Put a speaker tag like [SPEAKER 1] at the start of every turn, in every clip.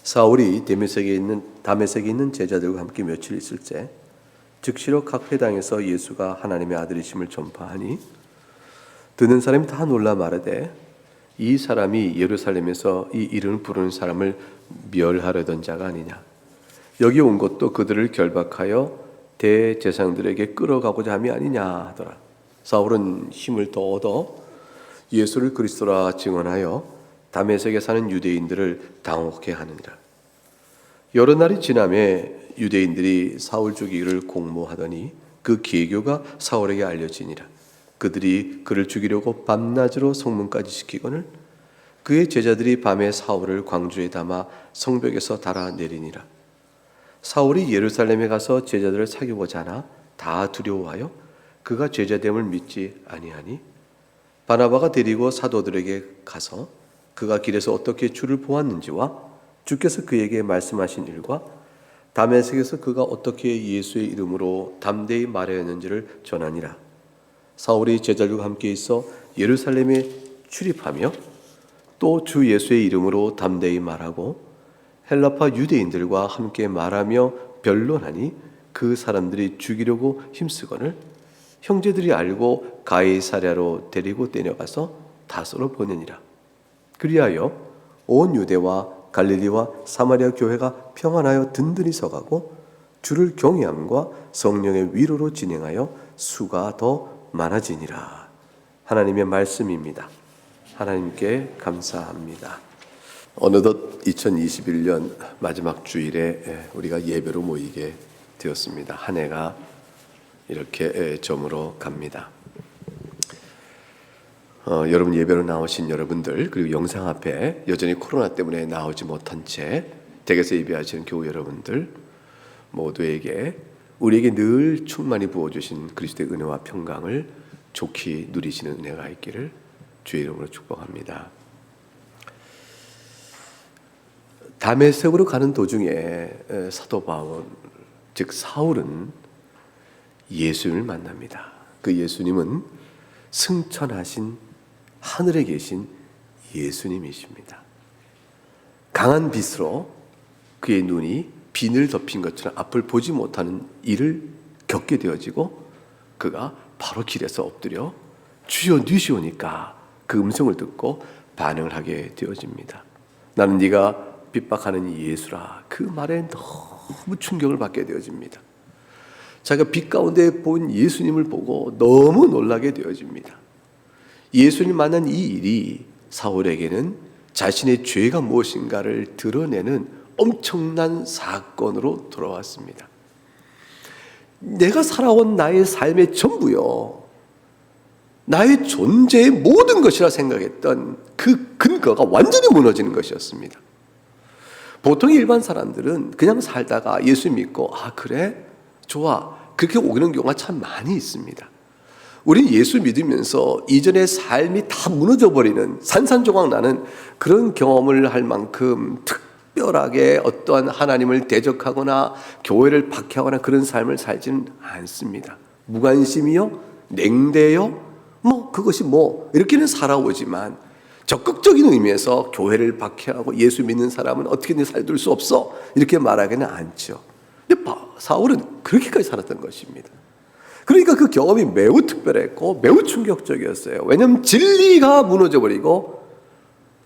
[SPEAKER 1] 사울이 다메섹에 있는 제자들과 함께 며칠 있을 때 즉시로 각 회당에서 예수가 하나님의 아들이심을 전파하니 듣는 사람이 다 놀라 마르되 이 사람이 예루살렘에서 이 이름을 부르는 사람을 멸하려던 자가 아니냐. 여기 온 것도 그들을 결박하여 대제사장들에게 끌어가고자 함이 아니냐 하더라. 사울은 힘을 더 얻어 예수를 그리스도라 증언하여 다메섹에 사는 유대인들을 당혹해 하느니라. 여러 날이 지나매 유대인들이 사울 죽이기를 공모하더니 그 계교가 사울에게 알려지니라. 그들이 그를 죽이려고 밤낮으로 성문까지 시키거늘 그의 제자들이 밤에 사울을 광주에 담아 성벽에서 달아내리니라. 사울이 예루살렘에 가서 제자들을 사귀고자 하나 다 두려워하여 그가 제자됨을 믿지 아니하니 바나바가 데리고 사도들에게 가서 그가 길에서 어떻게 주를 보았는지와 주께서 그에게 말씀하신 일과 다메섹에서 그가 어떻게 예수의 이름으로 담대히 말하였는지를 전하니라. 사울이 제자들과 함께 있어 예루살렘에 출입하며 또 주 예수의 이름으로 담대히 말하고 헬라파 유대인들과 함께 말하며 변론하니 그 사람들이 죽이려고 힘쓰거늘 형제들이 알고 가이사랴로 데리고 떼려가서 다소로 보내니라. 그리하여 온 유대와 갈릴리와 사마리아 교회가 평안하여 든든히 서가고 주를 경외함과 성령의 위로로 진행하여 수가 더 많아지니라. 하나님의 말씀입니다. 하나님께 감사합니다. 어느덧 2021년 마지막 주일에 우리가 예배로 모이게 되었습니다. 한 해가 이렇게 저물어 갑니다. 여러분 예배로 나오신 여러분들 그리고 영상 앞에 여전히 코로나 때문에 나오지 못한 채 댁에서 예배하시는 교우 여러분들 모두에게 우리에게 늘 충만히 부어주신 그리스도의 은혜와 평강을 좋게 누리시는 은혜가 있기를 주의 이름으로 축복합니다. 다메섹으로 가는 도중에 사도 바울 즉 사울은 예수님을 만납니다. 그 예수님은 승천하신 하늘에 계신 예수님이십니다. 강한 빛으로 그의 눈이 비늘 덮인 것처럼 앞을 보지 못하는 일을 겪게 되어지고 그가 바로 길에서 엎드려 주여 니시오니까 그 음성을 듣고 반응을 하게 되어집니다. 나는 네가 핍박하는 예수라. 그 말에 너무 충격을 받게 되어집니다. 자기가 빛 가운데 본 예수님을 보고 너무 놀라게 되어집니다. 예수님 만난 이 일이 사울에게는 자신의 죄가 무엇인가를 드러내는 엄청난 사건으로 돌아왔습니다. 내가 살아온 나의 삶의 전부요, 나의 존재의 모든 것이라 생각했던 그 근거가 완전히 무너지는 것이었습니다. 보통 일반 사람들은 그냥 살다가 예수 믿고 그래? 좋아. 그렇게 오는 경우가 참 많이 있습니다. 우리는 예수 믿으면서 이전의 삶이 다 무너져버리는 산산조각 나는 그런 경험을 할 만큼 특별하게 어떠한 하나님을 대적하거나 교회를 박해하거나 그런 삶을 살지는 않습니다. 무관심이요? 냉대요? 그것이 이렇게는 살아오지만 적극적인 의미에서 교회를 박해하고 예수 믿는 사람은 어떻게든 살둘 수 없어 이렇게 말하기는 않죠. 근데 사울은 그렇게까지 살았던 것입니다. 그러니까 그 경험이 매우 특별했고 매우 충격적이었어요. 왜냐하면 진리가 무너져버리고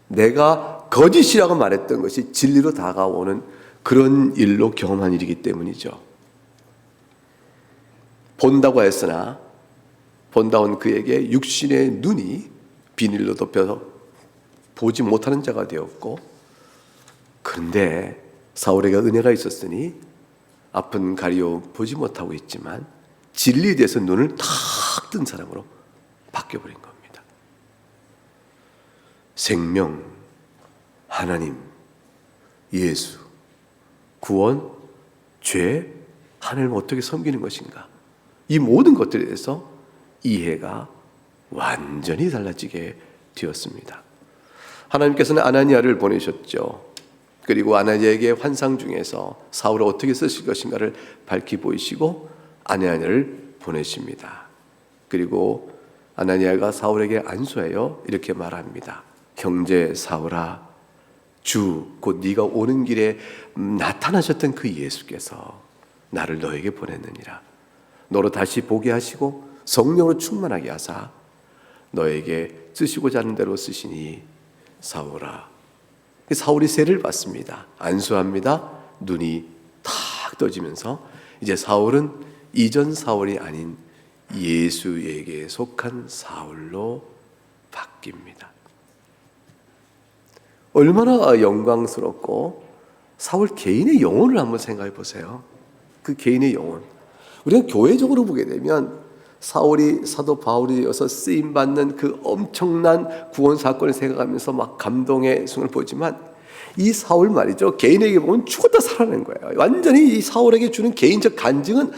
[SPEAKER 1] 내가 거짓이라고 말했던 것이 진리로 다가오는 그런 일로 경험한 일이기 때문이죠. 본다고 했으나 본다온 그에게 육신의 눈이 비닐로 덮여서 보지 못하는 자가 되었고, 그런데 사울에게 은혜가 있었으니 앞은 가리워 보지 못하고 있지만 진리에 대해서 눈을 탁 뜬 사람으로 바뀌어버린 겁니다. 생명, 하나님, 예수, 구원, 죄, 하나님을 어떻게 섬기는 것인가, 이 모든 것들에 대해서 이해가 완전히 달라지게 되었습니다. 하나님께서는 아나니아를 보내셨죠. 그리고 아나니아에게 환상 중에서 사울을 어떻게 쓰실 것인가를 밝히 보이시고 아나니아를 보내십니다. 그리고 아나니아가 사울에게 안수하여 이렇게 말합니다. 형제 사울아, 주, 곧 네가 오는 길에 나타나셨던 그 예수께서 나를 너에게 보냈느니라. 너로 다시 보게 하시고 성령으로 충만하게 하사 너에게 쓰시고자 하는 대로 쓰시니 사울아. 사울이 세를 받습니다. 안수합니다. 눈이 탁 떠지면서 이제 사울은 이전 사울이 아닌 예수에게 속한 사울로 바뀝니다. 얼마나 영광스럽고, 사울 개인의 영혼을 한번 생각해 보세요. 그 개인의 영혼. 우리가 교회적으로 보게 되면 사울이 사도 바울이어서 쓰임받는 그 엄청난 구원 사건을 생각하면서 막 감동의 순간을 보지만, 이 사울 말이죠, 개인에게 보면 죽었다 살아난 거예요. 완전히 이 사울에게 주는 개인적 간증은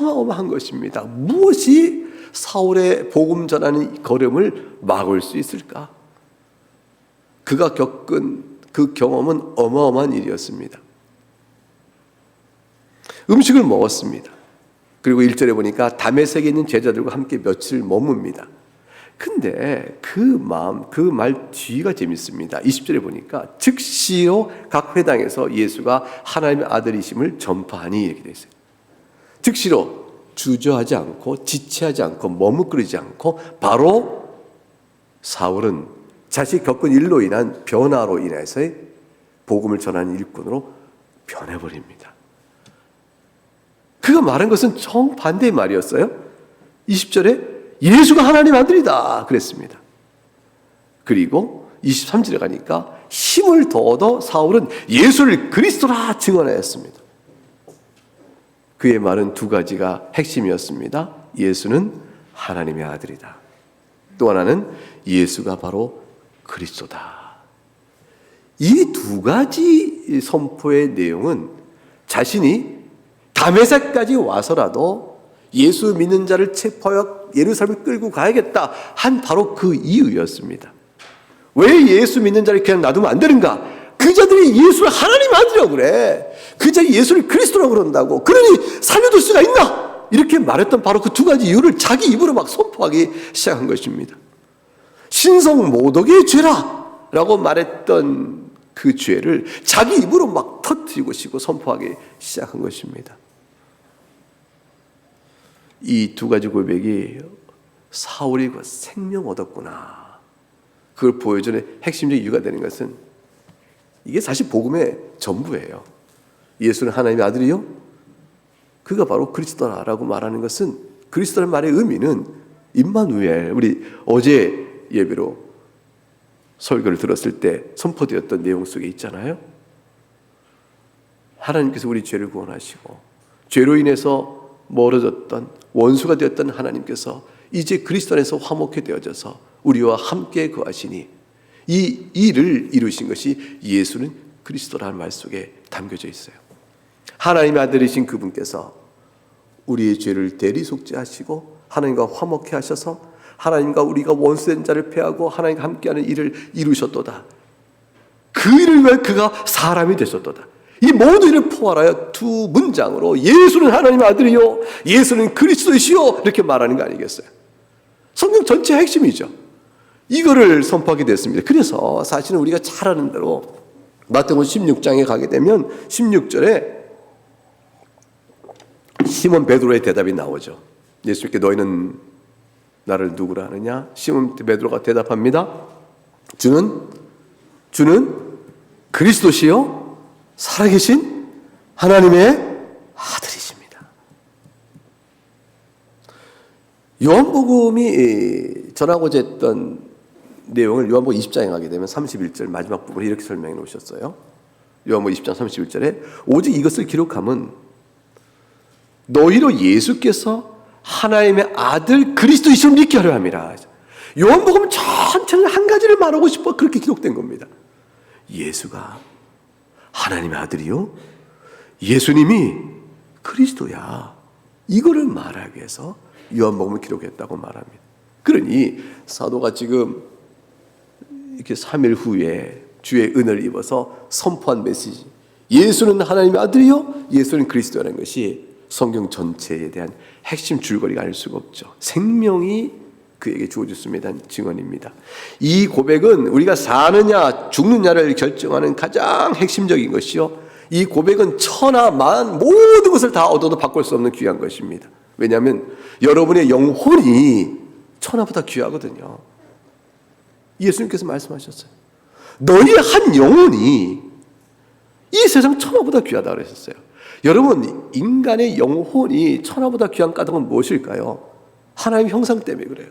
[SPEAKER 1] 어마어마한 것입니다. 무엇이 사울의 복음 전하는 걸음을 막을 수 있을까? 그가 겪은 그 경험은 어마어마한 일이었습니다. 음식을 먹었습니다. 그리고 1절에 보니까 다메섹에 있는 제자들과 함께 며칠 머뭅니다. 근데 그 마음, 그 말 뒤가 재밌습니다. 20절에 보니까 즉시로 각 회당에서 예수가 하나님의 아들이심을 전파하니 이렇게 되어 있어요. 즉시로 주저하지 않고 지체하지 않고 머뭇거리지 않고 바로 사울은 자신이 겪은 일로 인한 변화로 인해서의 복음을 전하는 일꾼으로 변해버립니다. 그가 말한 것은 정반대의 말이었어요. 20절에 예수가 하나님 아들이다 그랬습니다. 그리고 23절에 가니까 힘을 더 얻어 사울은 예수를 그리스도라 증언하였습니다. 그의 말은 두 가지가 핵심이었습니다. 예수는 하나님의 아들이다. 또 하나는 예수가 바로 그리스도다. 이 두 가지 선포의 내용은 자신이 다메섹까지 와서라도 예수 믿는 자를 체포하여 예루살렘을 끌고 가야겠다 한 바로 그 이유였습니다. 왜 예수 믿는 자를 그냥 놔두면 안 되는가? 그 자들이 예수를 하나님 아들이라고 그래. 그 자들이 예수를 그리스도라고 그런다고. 그러니 살려둘 수가 있나? 이렇게 말했던 바로 그 두 가지 이유를 자기 입으로 막 선포하기 시작한 것입니다. 신성 모독의 죄라 라고 말했던 그 죄를 자기 입으로 막 터뜨리고 싶고 선포하기 시작한 것입니다. 이 두 가지 고백이 사울이 생명 얻었구나, 그걸 보여주는 핵심적 이유가 되는 것은 이게 사실 복음의 전부예요. 예수는 하나님의 아들이요, 그가 바로 그리스도라라고 말하는 것은, 그리스도라는 말의 의미는 임마누엘, 우리 어제 예배로 설교를 들었을 때 선포되었던 내용 속에 있잖아요. 하나님께서 우리 죄를 구원하시고 죄로 인해서 멀어졌던 원수가 되었던 하나님께서 이제 그리스도 안에서 화목해 되어져서 우리와 함께 거하시니 이 일을 이루신 것이 예수는 그리스도라는 말 속에 담겨져 있어요. 하나님의 아들이신 그분께서 우리의 죄를 대리속죄하시고 하나님과 화목해 하셔서 하나님과 우리가 원수된 자를 패하고 하나님과 함께하는 일을 이루셨도다. 그 일을 위해 그가 사람이 되셨도다. 이 모든 일을 포괄하여 두 문장으로 예수는 하나님의 아들이요 예수는 그리스도이시요 이렇게 말하는 거 아니겠어요? 성경 전체의 핵심이죠. 이거를 선포하게 됐습니다. 그래서 사실은 우리가 잘 아는 대로 마태복음 16장에 가게 되면 16절에 시몬 베드로의 대답이 나오죠. 예수님께 너희는 나를 누구라 하느냐? 시몬 베드로가 대답합니다. 주는 그리스도시요 살아계신 하나님의 아들이십니다. 요한복음이 전하고자 했던 내용을 요한복음 20장에 가게 되면 31절 마지막 부분을 이렇게 설명해 놓으셨어요. 요한복음 20장 31절에 오직 이것을 기록함은 너희로 예수께서 하나님의 아들 그리스도이심을 믿게 하려 함이라. 요한복음 전체는 한 가지를 말하고 싶어 그렇게 기록된 겁니다. 예수가 하나님의 아들이요 예수님이 그리스도야, 이거를 말하기 위해서 요한복음을 기록했다고 말합니다. 그러니 사도가 지금 이렇게 3일 후에 주의 은혜를 입어서 선포한 메시지, 예수는 하나님의 아들이요 예수는 그리스도라는 것이 성경 전체에 대한 핵심 줄거리가 아닐 수가 없죠. 생명이 그에게 주어졌습니다. 증언입니다. 이 고백은 우리가 사느냐 죽느냐를 결정하는 가장 핵심적인 것이요, 이 고백은 천하 만 모든 것을 다 얻어도 바꿀 수 없는 귀한 것입니다. 왜냐하면 여러분의 영혼이 천하보다 귀하거든요. 예수님께서 말씀하셨어요. 너희 한 영혼이 이 세상 천하보다 귀하다고 그러셨어요. 여러분, 인간의 영혼이 천하보다 귀한 까닭은 무엇일까요? 하나님의 형상 때문에 그래요.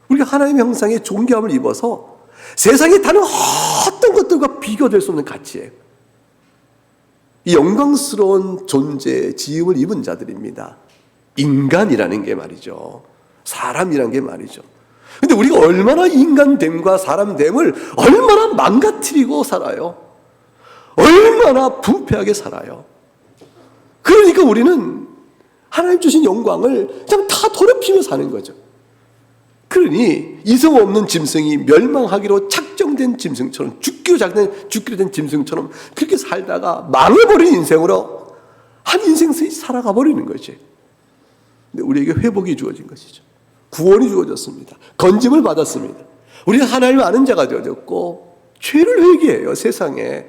[SPEAKER 1] 우리가 하나님의 형상에 존귀함을 입어서 세상에 다른 어떤 것들과 비교될 수 없는 가치예요. 이 영광스러운 존재, 지음을 입은 자들입니다. 인간이라는 게 말이죠. 사람이라는 게 말이죠. 근데 우리가 얼마나 인간됨과 사람됨을 얼마나 망가뜨리고 살아요. 얼마나 부패하게 살아요. 그러니까 우리는 하나님 주신 영광을 그냥 다 더럽히며 사는 거죠. 그러니 이성 없는 짐승이 멸망하기로 작정된 짐승처럼, 죽기로 된 짐승처럼 그렇게 살다가 망해버린 인생으로 한 인생이 살아가 버리는 거지. 근데 우리에게 회복이 주어진 것이죠. 구원이 주어졌습니다. 건짐을 받았습니다. 우리가 하나님을 아는 자가 되었고 죄를 회개해요. 세상에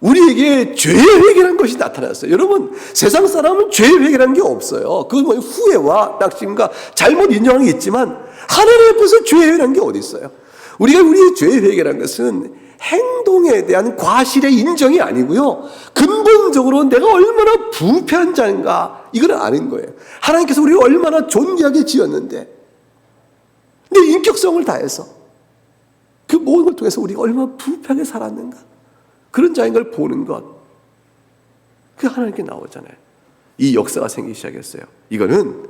[SPEAKER 1] 우리에게 죄의 회개라는 것이 나타났어요. 여러분, 세상 사람은 죄의 회개라는 게 없어요. 그건 뭐 후회와 낙심과 잘못 인정하는 게 있지만 하나님 앞에서 죄의 회개라는 게 어디 있어요? 우리가 우리의 죄의 회개라는 것은 행동에 대한 과실의 인정이 아니고요, 근본적으로 내가 얼마나 부패한 자인가 이걸 아는 거예요. 하나님께서 우리를 얼마나 존귀하게 지었는데 내 인격성을 다해서 그 모든 걸 통해서 우리가 얼마나 부패하게 살았는가, 그런 자인 걸 보는 것, 그게 하나님께 나오잖아요. 이 역사가 생기기 시작했어요. 이거는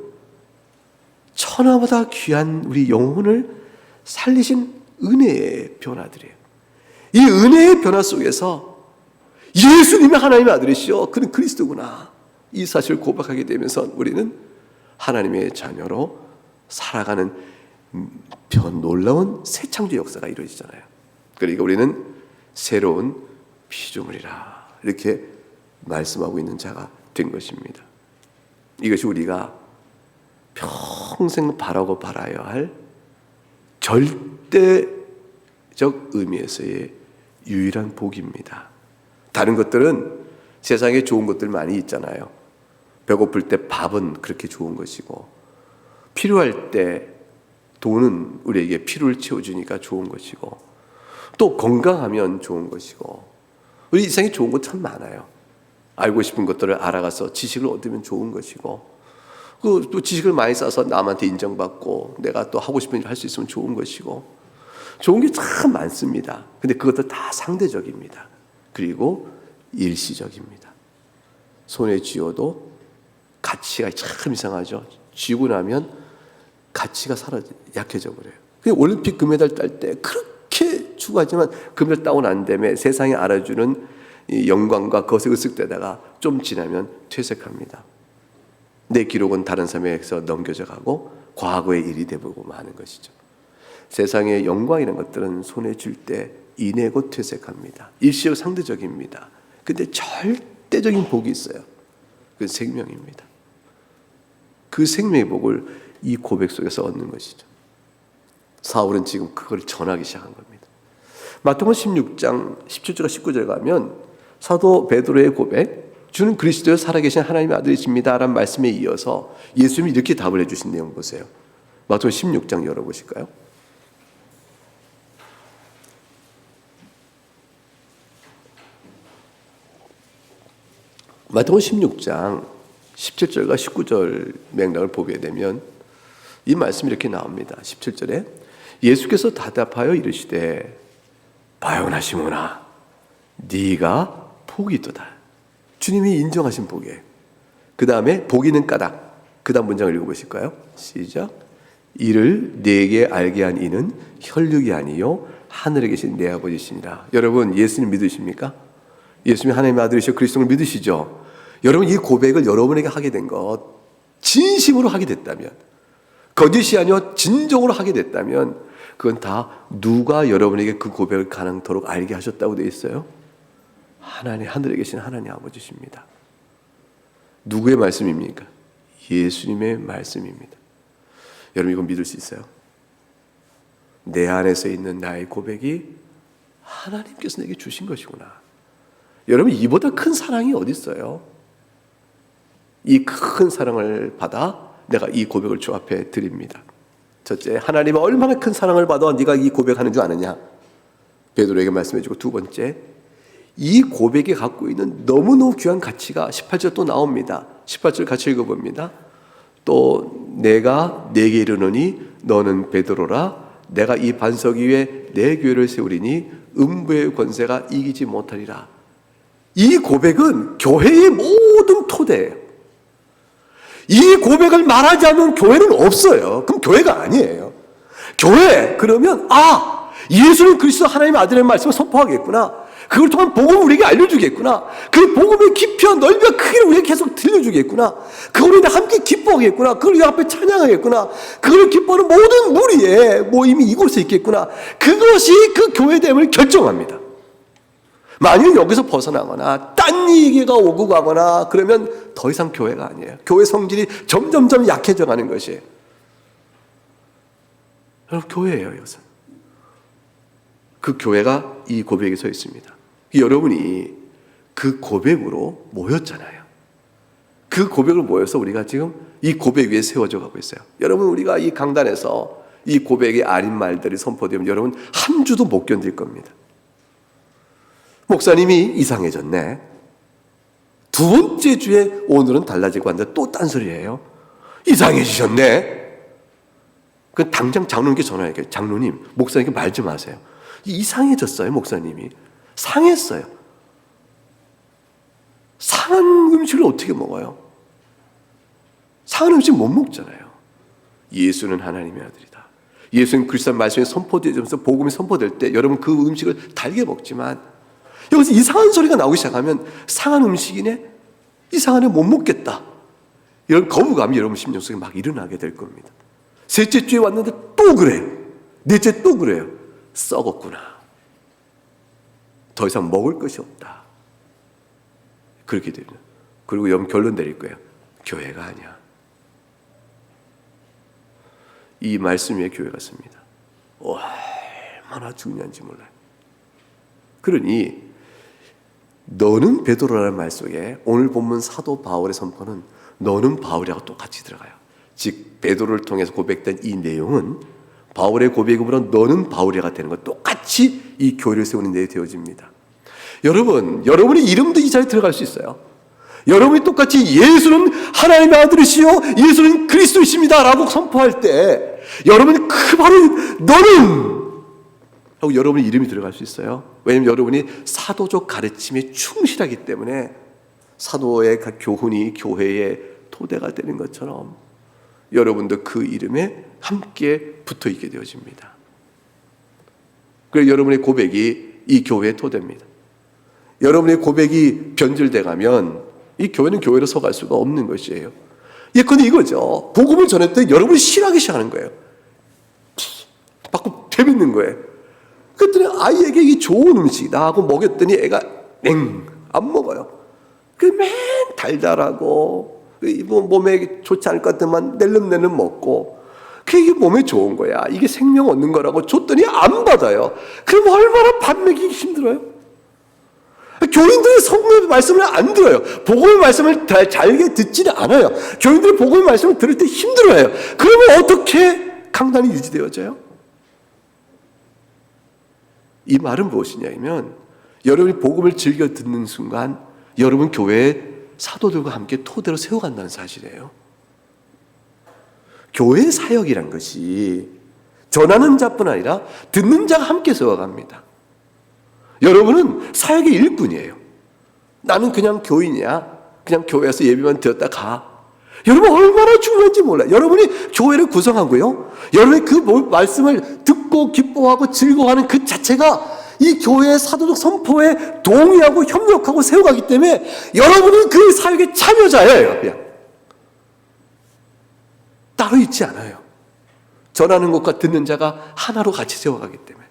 [SPEAKER 1] 천하보다 귀한 우리 영혼을 살리신 은혜의 변화들이에요. 이 은혜의 변화 속에서 예수님이 하나님의 아들이시오, 그는 그리스도구나, 이 사실을 고백하게 되면서 우리는 하나님의 자녀로 살아가는 놀라운 새 창조 역사가 이루어지잖아요. 그러니까 우리는 새로운 피조물이라 이렇게 말씀하고 있는 자가 된 것입니다. 이것이 우리가 평생 바라고 바라야 할 절대적 의미에서의 유일한 복입니다. 다른 것들은 세상에 좋은 것들 많이 있잖아요. 배고플 때 밥은 그렇게 좋은 것이고, 필요할 때 돈은 우리에게 필요를 채워주니까 좋은 것이고, 또 건강하면 좋은 것이고, 우리 이 세상에 좋은 것 참 많아요. 알고 싶은 것들을 알아가서 지식을 얻으면 좋은 것이고, 또 지식을 많이 쌓아서 남한테 인정받고 내가 또 하고 싶은 일 할 수 있으면 좋은 것이고, 좋은 게 참 많습니다. 근데 그것도 다 상대적입니다. 그리고 일시적입니다. 손에 쥐어도 가치가 참 이상하죠. 쥐고 나면 가치가 약해져 버려요. 올림픽 금메달 딸 때 그렇게 추구하지만 금메달 따고 난 다음에 세상에 알아주는 이 영광과 그것에 으쓱대다가 좀 지나면 퇴색합니다. 내 기록은 다른 사람에게서 넘겨져 가고 과거의 일이 되고 마는 것이죠. 세상의 영광이라는 것들은 손에 줄 때 인해고 퇴색합니다. 일시적 상대적입니다. 근데 절대적인 복이 있어요. 그건 생명입니다. 그 생명의 복을 이 고백 속에서 얻는 것이죠. 사울은 지금 그걸 전하기 시작한 겁니다. 마태복음 16장 17절과 19절 가면 사도 베드로의 고백, 주는 그리스도여 살아계신 하나님의 아들이십니다 라는 말씀에 이어서 예수님이 이렇게 답을 해주신 내용 보세요. 마태복음 16장 열어보실까요? 마태복음 16장 17절과 19절 맥락을 보게 되면 이 말씀이 이렇게 나옵니다. 17절에 예수께서 대답하여 이르시되 바요나 시몬아 네가 복이 있도다. 주님이 인정하신 복이에요. 그 다음에 복이 있는 까닭, 그 다음 문장을 읽어보실까요? 시작. 이를 네게 알게 한 이는 혈육이 아니요 하늘에 계신 내 아버지시니라. 여러분, 예수님 믿으십니까? 예수님이 하나님의 아들이시여 그리스도를 믿으시죠? 여러분, 이 고백을 여러분에게 하게 된 것, 진심으로 하게 됐다면, 거짓이 아니요 진정으로 하게 됐다면 그건 다 누가 여러분에게 그 고백을 가능토록 알게 하셨다고 되어 있어요? 하나님, 하늘에 계신 하나님 아버지십니다. 누구의 말씀입니까? 예수님의 말씀입니다. 여러분 이거 믿을 수 있어요? 내 안에서 있는 나의 고백이 하나님께서 내게 주신 것이구나. 여러분 이보다 큰 사랑이 어디 있어요? 이 큰 사랑을 받아 내가 이 고백을 주 앞에 드립니다. 첫째, 하나님은 얼마나 큰 사랑을 받아 네가 이 고백하는 줄 아느냐? 베드로에게 말씀해주고, 두 번째, 이 고백이 갖고 있는 너무너무 귀한 가치가 18절 또 나옵니다. 18절 같이 읽어봅니다. 또 내가 네게 이르노니 너는 베드로라. 내가 이 반석 위에 내 교회를 세우리니 음부의 권세가 이기지 못하리라. 이 고백은 교회의 모든 토대예요. 이 고백을 말하지 않는 교회는 없어요. 그럼 교회가 아니에요. 교회 그러면 예수는 그리스도 하나님의 아들의 말씀을 선포하겠구나. 그걸 통한 복음을 우리에게 알려주겠구나. 그 복음의 깊이와 넓이와 크기를 우리에게 계속 들려주겠구나. 그걸 우리가 함께 기뻐하겠구나. 그걸 우리 앞에 찬양하겠구나. 그걸 기뻐하는 모든 무리의 모임이 이곳에 있겠구나. 그것이 그 교회됨을 결정합니다. 만일 여기서 벗어나거나 딴 얘기가 오고 가거나 그러면 더 이상 교회가 아니에요. 교회 성질이 점점점 약해져 가는 것이에요. 여러분 교회예요. 이것은. 그 교회가 이 고백에 서 있습니다. 여러분이 그 고백으로 모였잖아요. 그 고백을 모여서 우리가 지금 이 고백 위에 세워져 가고 있어요. 여러분 우리가 이 강단에서 이 고백의 아닌 말들이 선포되면 여러분 한 주도 못 견딜 겁니다. 목사님이 이상해졌네. 두 번째 주에 오늘은 달라지고 한다. 또 딴소리예요. 이상해지셨네. 그 당장 장로님께 전화해요. 장로님, 목사님께 말 좀 하세요. 이상해졌어요, 목사님이. 상했어요. 상한 음식을 어떻게 먹어요? 상한 음식 못 먹잖아요. 예수는 하나님의 아들이다. 예수는 그리스도의 말씀이 선포되면서 복음이 선포될 때 여러분 그 음식을 달게 먹지만 여기서 이상한 소리가 나오기 시작하면 상한 음식이네? 이상하네 못 먹겠다. 이런 거부감이 여러분 심령 속에 막 일어나게 될 겁니다. 셋째 주에 왔는데 또 그래. 넷째 또 그래요. 썩었구나. 더 이상 먹을 것이 없다. 그렇게 됩니다. 그리고 여러분 결론 내릴 거예요. 교회가 아니야. 이 말씀 위에 교회가 씁니다. 얼마나 중요한지 몰라요. 그러니 너는 베드로라는 말 속에 오늘 본문 사도 바울의 선포는 너는 바울이라고 똑같이 들어가요. 즉 베드로를 통해서 고백된 이 내용은 바울의 고백으로 너는 바울이가 되는 것 똑같이 이 교회를 세우는 데 되어집니다. 여러분의 이름도 이 자리에 들어갈 수 있어요. 여러분이 똑같이 예수는 하나님의 아들이시요 예수는 그리스도이십니다 라고 선포할 때 여러분이 바로 너는 하고 여러분의 이름이 들어갈 수 있어요. 왜냐하면 여러분이 사도적 가르침에 충실하기 때문에 사도의 교훈이 교회의 토대가 되는 것처럼 여러분도 그 이름에 함께 붙어있게 되어집니다. 그래서 여러분의 고백이 이 교회의 토대입니다. 여러분의 고백이 변질돼 가면 이 교회는 교회로 서갈 수가 없는 것이에요. 예컨대 이거죠. 복음을 전할 때 여러분이 싫어하기 시작하는 거예요. 자꾸 재밌는 거예요. 그랬더니 아이에게 이 좋은 음식이다 하고 먹였더니 애가 안 먹어요. 맨 달달하고 몸에 좋지 않을 것 같지만 낼름낼름 먹고 그게 몸에 좋은 거야. 이게 생명 얻는 거라고 줬더니 안 받아요. 그럼 얼마나 밥 먹이기 힘들어요. 교인들의 성경의 말씀을 안 들어요. 복음의 말씀을 잘게 듣지는 않아요. 교인들의 복음의 말씀을 들을 때 힘들어해요. 그러면 어떻게 강단이 유지되어져요? 이 말은 무엇이냐면 여러분이 복음을 즐겨 듣는 순간 여러분 교회의 사도들과 함께 토대로 세워간다는 사실이에요. 교회의 사역이란 것이 전하는 자뿐 아니라 듣는 자가 함께 세워갑니다. 여러분은 사역의 일꾼이에요. 나는 그냥 교인이야. 그냥 교회에서 예배만 드렸다 가. 여러분 얼마나 중요한지 몰라요. 여러분이 교회를 구성하고요. 여러분이 그 말씀을 듣고 기뻐하고 즐거워하는 그 자체가 이 교회의 사도적 선포에 동의하고 협력하고 세워가기 때문에 여러분은 그 사역의 참여자예요. 그냥. 따로 있지 않아요. 전하는 것과 듣는 자가 하나로 같이 세워가기 때문에.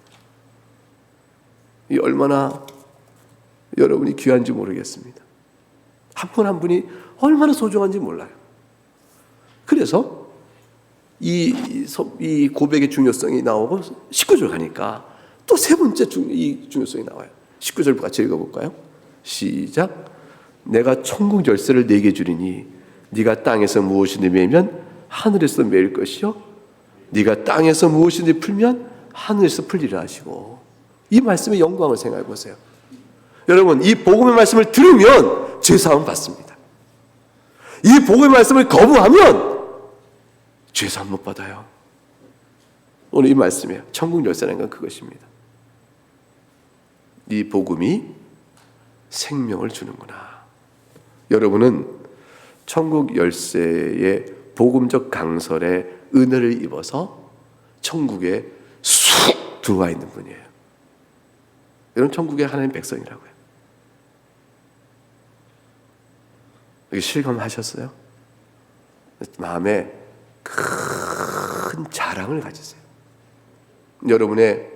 [SPEAKER 1] 이 얼마나 여러분이 귀한지 모르겠습니다. 한 분 한 분이 얼마나 소중한지 몰라요. 그래서 이 고백의 중요성이 나오고 19절 가니까 또 세 번째 이 중요성이 나와요. 19절 같이 읽어볼까요? 시작. 내가 천국 열쇠를 네게 주리니 네가 땅에서 무엇이든지 매면 하늘에서 매일 것이요 네가 땅에서 무엇이든지 풀면 하늘에서 풀리라 하시고, 이 말씀의 영광을 생각해 보세요. 여러분, 이 복음의 말씀을 들으면 죄사함 받습니다. 이 복음의 말씀을 거부하면 죄사함 못 받아요. 오늘 이 말씀이에요. 천국 열쇠라는 건 그것입니다. 이 복음이 생명을 주는구나. 여러분은 천국 열쇠의 복음적 강설에 은혜를 입어서 천국에 쑥 들어와 있는 분이에요. 여러분, 천국의 하나님 백성이라고요. 여기 실감하셨어요? 마음에 큰 자랑을 가지세요. 여러분의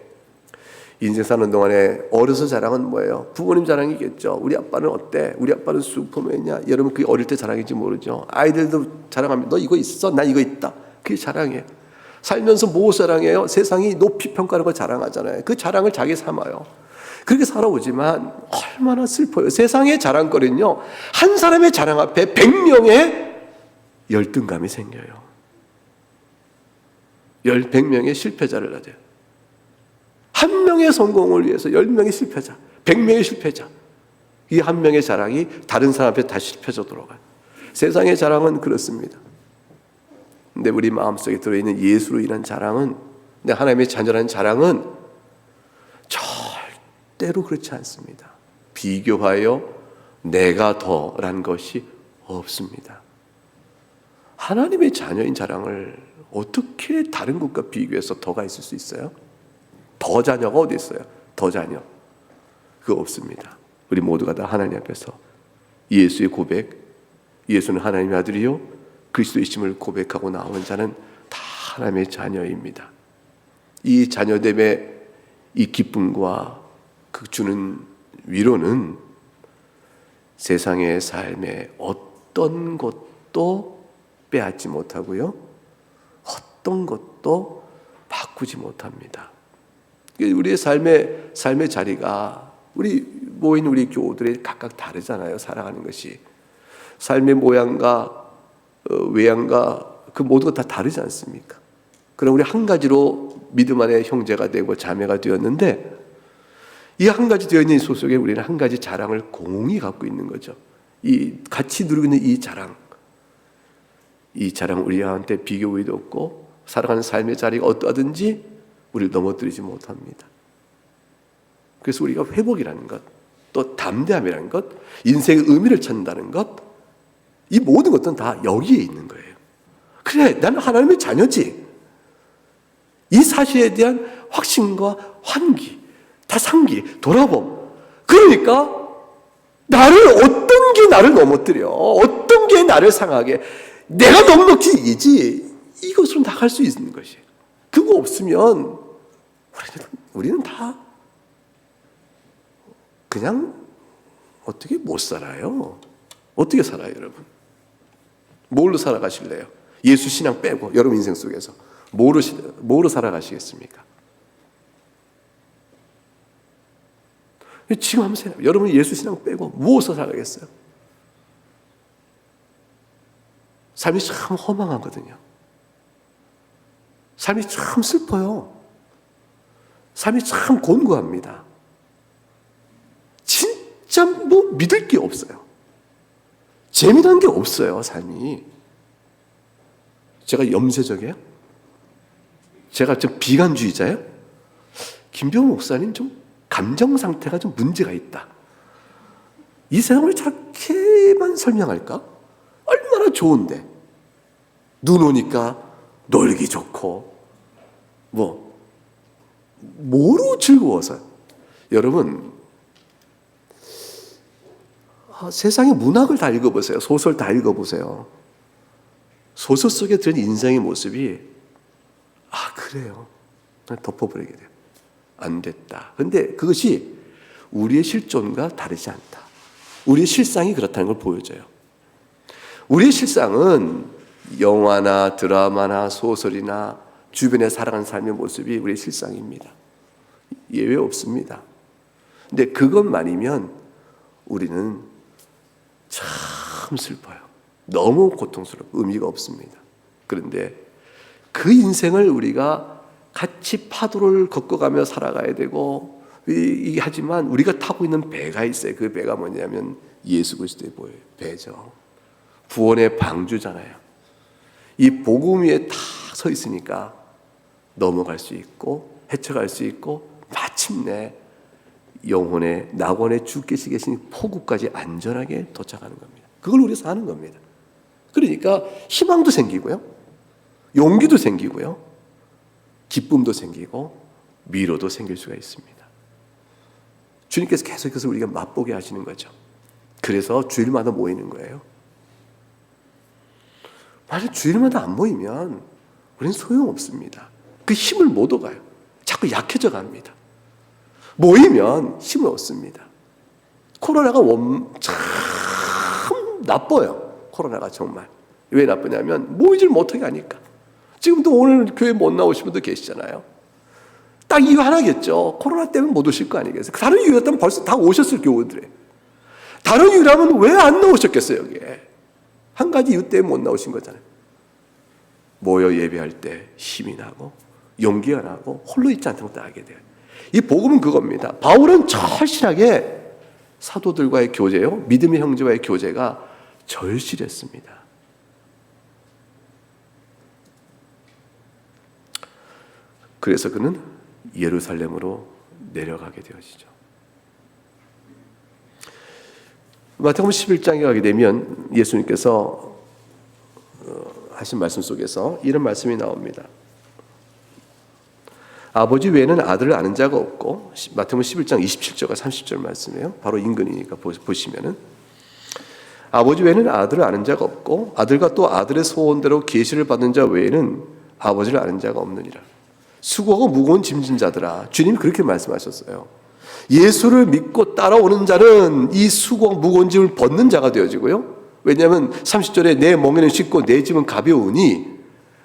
[SPEAKER 1] 인생 사는 동안에 어려서 자랑은 뭐예요? 부모님 자랑이겠죠. 우리 아빠는 어때? 우리 아빠는 슈퍼맨이냐? 여러분, 그게 어릴 때 자랑인지 모르죠. 아이들도 자랑합니다. 너 이거 있어? 나 이거 있다. 그게 자랑이에요. 살면서 뭐 자랑해요? 세상이 높이 평가하는 걸 자랑하잖아요. 그 자랑을 자기 삼아요. 그렇게 살아오지만 얼마나 슬퍼요. 세상의 자랑거리는요, 한 사람의 자랑 앞에 100명의 열등감이 생겨요. 100명의 실패자를 놔둬요. 한 명의 성공을 위해서 10명의 실패자, 100명의 실패자, 이 한 명의 자랑이 다른 사람 앞에 다 실패져 들어가요. 세상의 자랑은 그렇습니다. 근데 우리 마음속에 들어있는 예수로 인한 자랑은, 내 하나님의 자녀라는 자랑은 절대로 그렇지 않습니다. 비교하여 내가 더라는 것이 없습니다. 하나님의 자녀인 자랑을 어떻게 다른 것과 비교해서 더가 있을 수 있어요? 더 자녀가 어디 있어요? 더 자녀. 그거 없습니다. 우리 모두가 다 하나님 앞에서 예수의 고백, 예수는 하나님의 아들이요 그리스도이심을 고백하고 나오는 자는 다 하나님의 자녀입니다. 이 자녀됨의 이 기쁨과 그 주는 위로는 세상의 삶에 어떤 것도 빼앗지 못하고요, 어떤 것도 바꾸지 못합니다. 우리의 삶의 자리가, 우리 모인 우리 교우들이 각각 다르잖아요. 살아가는 것이 삶의 모양과 외양과 그 모두가 다 다르지 않습니까? 그럼 우리 한 가지로 믿음 안에 형제가 되고 자매가 되었는데, 이 한 가지 되어 있는 이 소속에 우리는 한 가지 자랑을 공히 갖고 있는 거죠. 이 같이 누리고 있는 이 자랑 우리한테 비교 의도 없고 살아가는 삶의 자리가 어떠하든지 우리를 넘어뜨리지 못합니다. 그래서 우리가 회복이라는 것, 또 담대함이라는 것, 인생의 의미를 찾는다는 것, 이 모든 것들은 다 여기에 있는 거예요. 그래, 나는 하나님의 자녀지. 이 사실에 대한 확신과 환기, 다 상기, 돌아봄. 그러니까 어떤 게 나를 넘어뜨려, 어떤 게 나를 상하게, 내가 넉넉히 이기지, 이것으로 나갈 수 있는 것이에요. 그거 없으면 우리는 다 그냥 어떻게 못 살아요. 어떻게 살아요, 여러분? 뭘로 살아가실래요? 예수 신앙 빼고 여러분 인생 속에서 뭐로 살아가시겠습니까? 지금 한번 생각해요. 여러분이 예수 신앙 빼고 무엇으로 살아가겠어요? 삶이 참 허망하거든요. 삶이 참 슬퍼요. 삶이 참 곤고합니다. 진짜 믿을 게 없어요. 재미난 게 없어요, 삶이. 제가 염세적이에요? 제가 좀 비관주의자예요? 김병호 목사님 좀 감정 상태가 좀 문제가 있다. 이 세상을 저렇게만 설명할까? 얼마나 좋은데. 눈 오니까 놀기 좋고, 뭐로 즐거워서. 여러분, 세상의 문학을 다 읽어보세요. 소설 다 읽어보세요. 소설 속에 들은 인생의 모습이, 그래요. 덮어버리게 돼요. 안 됐다. 근데 그것이 우리의 실존과 다르지 않다. 우리의 실상이 그렇다는 걸 보여줘요. 우리의 실상은 영화나 드라마나 소설이나 주변에 살아가는 삶의 모습이 우리의 실상입니다. 예외 없습니다. 근데 그것만이면 우리는 참 슬퍼요. 너무 고통스럽고 의미가 없습니다. 그런데 그 인생을 우리가 같이 파도를 걷어가며 살아가야 되고, 하지만 우리가 타고 있는 배가 있어요. 그 배가 뭐냐면 예수 그리스도의 배죠. 구원의 방주잖아요. 이 복음 위에 탁 서 있으니까 넘어갈 수 있고 헤쳐갈 수 있고 마침내 영혼의 낙원의 주께서 계신 포구까지 안전하게 도착하는 겁니다. 그걸 우리가 사는 겁니다. 그러니까 희망도 생기고요, 용기도 생기고요, 기쁨도 생기고 위로도 생길 수가 있습니다. 주님께서 계속해서 우리가 맛보게 하시는 거죠. 그래서 주일마다 모이는 거예요. 만약 주일마다 안 모이면 우리는 소용없습니다. 그 힘을 못 얻어요. 자꾸 약해져 갑니다. 모이면 힘을 얻습니다. 코로나가 참 나빠요. 코로나가 정말. 왜 나쁘냐면 모이질 못하게 하니까. 지금도 오늘 교회 못 나오신 분도 계시잖아요. 딱 이유 하나겠죠. 코로나 때문에 못 오실 거 아니겠어요? 다른 이유였다면 벌써 다 오셨을 교우들에. 다른 이유라면 왜 안 나오셨겠어요, 여기에? 한 가지 이유 때문에 못 나오신 거잖아요. 모여 예배할 때 힘이 나고 용기가 나고 홀로 있지 않다고 딱 알게 돼요. 이 복음은 그겁니다. 바울은 절실하게 사도들과의 교제요, 믿음의 형제와의 교제가 절실했습니다. 그래서 그는 예루살렘으로 내려가게 되어지죠. 마태복음 11장에 가게 되면 예수님께서 하신 말씀 속에서 이런 말씀이 나옵니다. 아버지 외에는 아들을 아는 자가 없고, 마태복음 11장 27절과 30절 말씀이에요. 바로 인근이니까 보시면은, 아버지 외에는 아들을 아는 자가 없고 아들과 또 아들의 소원대로 계시를 받는 자 외에는 아버지를 아는 자가 없느니라. 수고하고 무거운 짐진 자들아, 주님 그렇게 말씀하셨어요. 예수를 믿고 따라오는 자는 이 수고하고 무거운 짐을 벗는 자가 되어지고요, 왜냐하면 30절에 내 멍에는 쉽고 내 짐은 가벼우니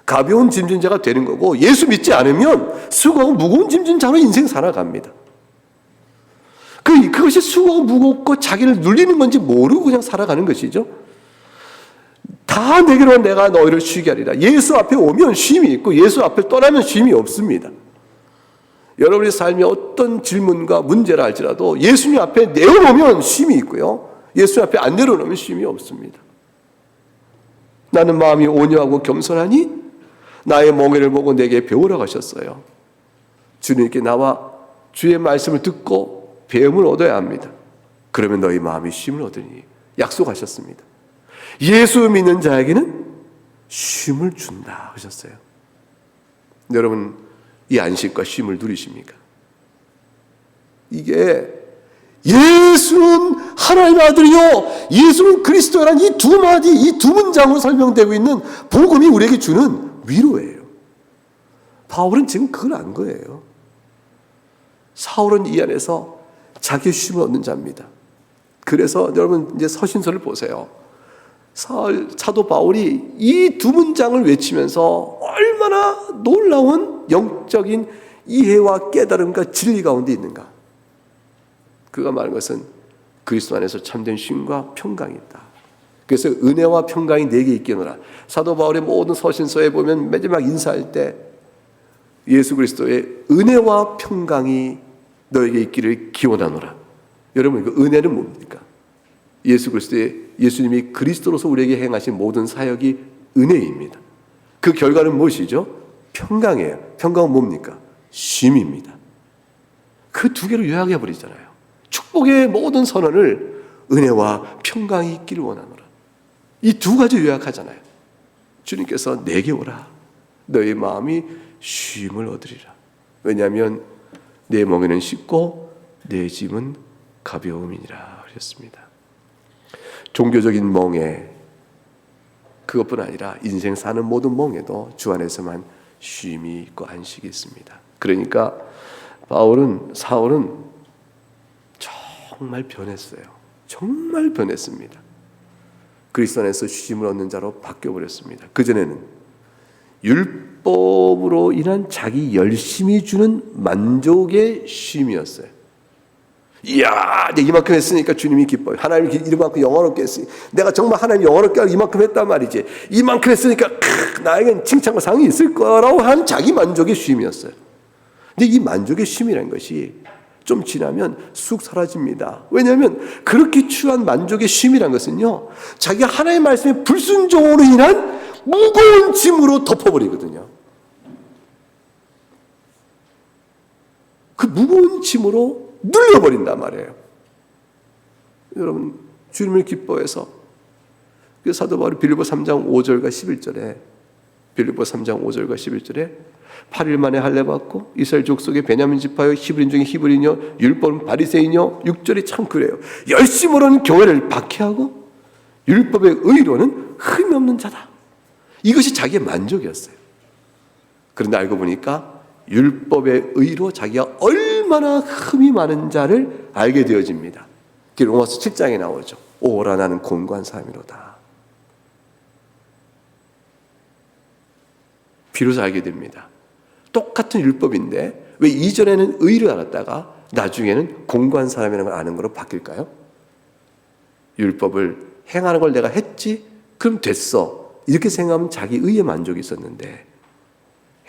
[SPEAKER 1] 가벼운 짐진 자가 되는 거고, 예수 믿지 않으면 수고하고 무거운 짐진 자로 인생 살아갑니다. 그것이 수고하고 무겁고 자기를 눌리는 건지 모르고 그냥 살아가는 것이죠. 다 내게로 내가 너희를 쉬게 하리라. 예수 앞에 오면 쉼이 있고 예수 앞에 떠나면 쉼이 없습니다. 여러분의 삶에 어떤 질문과 문제라 할지라도 예수님 앞에 내어놓으면 쉼이 있고요, 예수님 앞에 안 내려놓으면 쉼이 없습니다. 나는 마음이 온유하고 겸손하니 나의 멍에를 보고 내게 배우라고 하셨어요. 주님께 나와 주의 말씀을 듣고 배움을 얻어야 합니다. 그러면 너희 마음이 쉼을 얻으니 약속하셨습니다. 예수 믿는 자에게는 쉼을 준다 하셨어요. 여러분, 이 안식과 쉼을 누리십니까? 이게 예수는 하나님의 아들이요 예수는 그리스도라는 이 두 마디, 이 두 문장으로 설명되고 있는 복음이 우리에게 주는 위로예요. 바울은 지금 그걸 안 거예요. 사울은 이 안에서 자기 쉼을 얻는 자입니다. 그래서 여러분 이제 서신서를 보세요. 사도 바울이 이 두 문장을 외치면서 얼마나 놀라운 영적인 이해와 깨달음과 진리 가운데 있는가. 그가 말한 것은 그리스도 안에서 참된 쉼과 평강이 있다. 그래서 은혜와 평강이 내게 있겠노라. 사도 바울의 모든 서신서에 보면 마지막 인사할 때 예수 그리스도의 은혜와 평강이 너에게 있기를 기원하노라. 여러분, 그 은혜는 뭡니까? 예수님이 그리스도로서 우리에게 행하신 모든 사역이 은혜입니다. 그 결과는 무엇이죠? 평강이에요. 평강은 뭡니까? 쉼입니다. 그 두 개로 요약해 버리잖아요. 축복의 모든 선언을 은혜와 평강이 있기를 원하노라. 이 두 가지 요약하잖아요. 주님께서 내게 오라. 너의 마음이 쉼을 얻으리라. 왜냐하면 내 멍에는 쉽고 내 짐은 가벼움이니라 하셨습니다. 종교적인 멍에, 그것뿐 아니라 인생 사는 모든 멍에도 주 안에서만 쉼이 있고 안식이 있습니다. 그러니까 사울은 정말 변했어요. 정말 변했습니다. 그리스도 안에서 주심을 얻는 자로 바뀌어버렸습니다. 그전에는 율법으로 인한 자기 열심히 주는 만족의 쉼이었어요. 이야, 내가 이만큼 했으니까 주님이 기뻐요. 하나님 이만큼 영원롭게 했으니 내가 정말 하나님 영원롭게 하고 이만큼 했단 말이지. 이만큼 했으니까 나에겐 칭찬과 상이 있을 거라고 한 자기 만족의 쉼이었어요. 근데 이 만족의 쉼이라는 것이 좀 지나면 쑥 사라집니다. 왜냐하면 그렇게 취한 만족의 쉼이라는 것은요, 자기가 하나님의 말씀에 불순종으로 인한 무거운 짐으로 덮어버리거든요. 그 무거운 짐으로 눌려버린단 말이에요. 여러분, 주님을 기뻐해서 사도 바울이 빌립보 3장 5절과 11절에 빌립보 3장 5절과 11절에 8일 만에 할례 받고 이스라엘 족속의 베냐민 지파여 히브리인 중에 히브리인이요 율법은 바리새인이요 6절이 참 그래요. 열심으로는 교회를 박해하고 율법의 의로는 흠이 없는 자다. 이것이 자기의 만족이었어요. 그런데 알고 보니까 율법의 의로 자기가 얼마나 흠이 많은 자를 알게 되어집니다. 그게 로마서 7장에 나오죠. 오라 나는 곤고한 사람이로다. 비로소 알게 됩니다. 똑같은 율법인데 왜 이전에는 의를 알았다가 나중에는 공고한 사람이라는 걸 아는 거로 바뀔까요? 율법을 행하는 걸 내가 했지? 그럼 됐어. 이렇게 생각하면 자기 의에 만족이 있었는데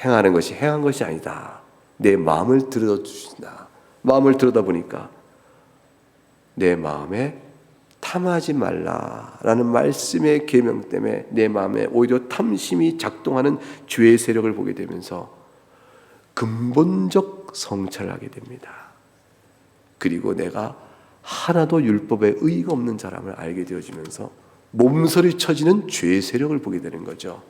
[SPEAKER 1] 행하는 것이 행한 것이 아니다. 내 마음을 들여다주신다. 마음을 들여다보니까 내 마음에 탐하지 말라라는 말씀의 계명 때문에 내 마음에 오히려 탐심이 작동하는 죄의 세력을 보게 되면서 근본적 성찰을 하게 됩니다. 그리고 내가 하나도 율법에 의의가 없는 사람을 알게 되어지면서 몸서리 쳐지는 죄의 세력을 보게 되는 거죠.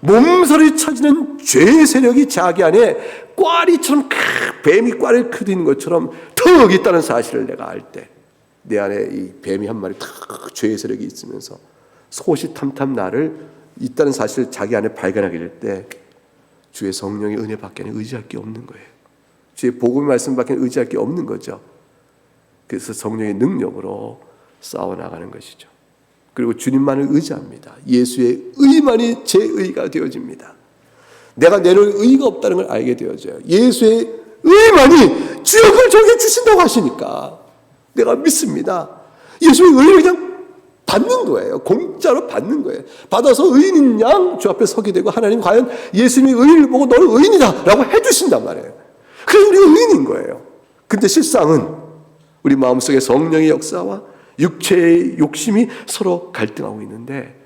[SPEAKER 1] 몸서리 쳐지는 죄의 세력이 자기 안에 꽈리처럼 뱀이 꽈리를 크고 있는 것처럼 턱 있다는 사실을 내가 알 때 내 안에 이 뱀이 한 마리 탁 죄의 세력이 있으면서 소시탐탐 나를 있다는 사실을 자기 안에 발견하게 될 때 주의 성령의 은혜밖에는 의지할 게 없는 거예요. 주의 복음의 말씀밖에는 의지할 게 없는 거죠. 그래서 성령의 능력으로 싸워나가는 것이죠. 그리고 주님만을 의지합니다. 예수의 의만이 제 의가 되어집니다. 내가 내놓을 의가 없다는 걸 알게 되어져요. 예수의 의만이 주여 그걸 저에게 주신다고 하시니까 내가 믿습니다. 예수의 의를 그냥 받는 거예요. 공짜로 받는 거예요. 받아서 의인인 양 주 앞에 서게 되고 하나님 과연 예수님의 의를 보고 너는 의인이다 라고 해주신단 말이에요. 그래서 우리가 의인인 거예요. 근데 실상은 우리 마음속에 성령의 역사와 육체의 욕심이 서로 갈등하고 있는데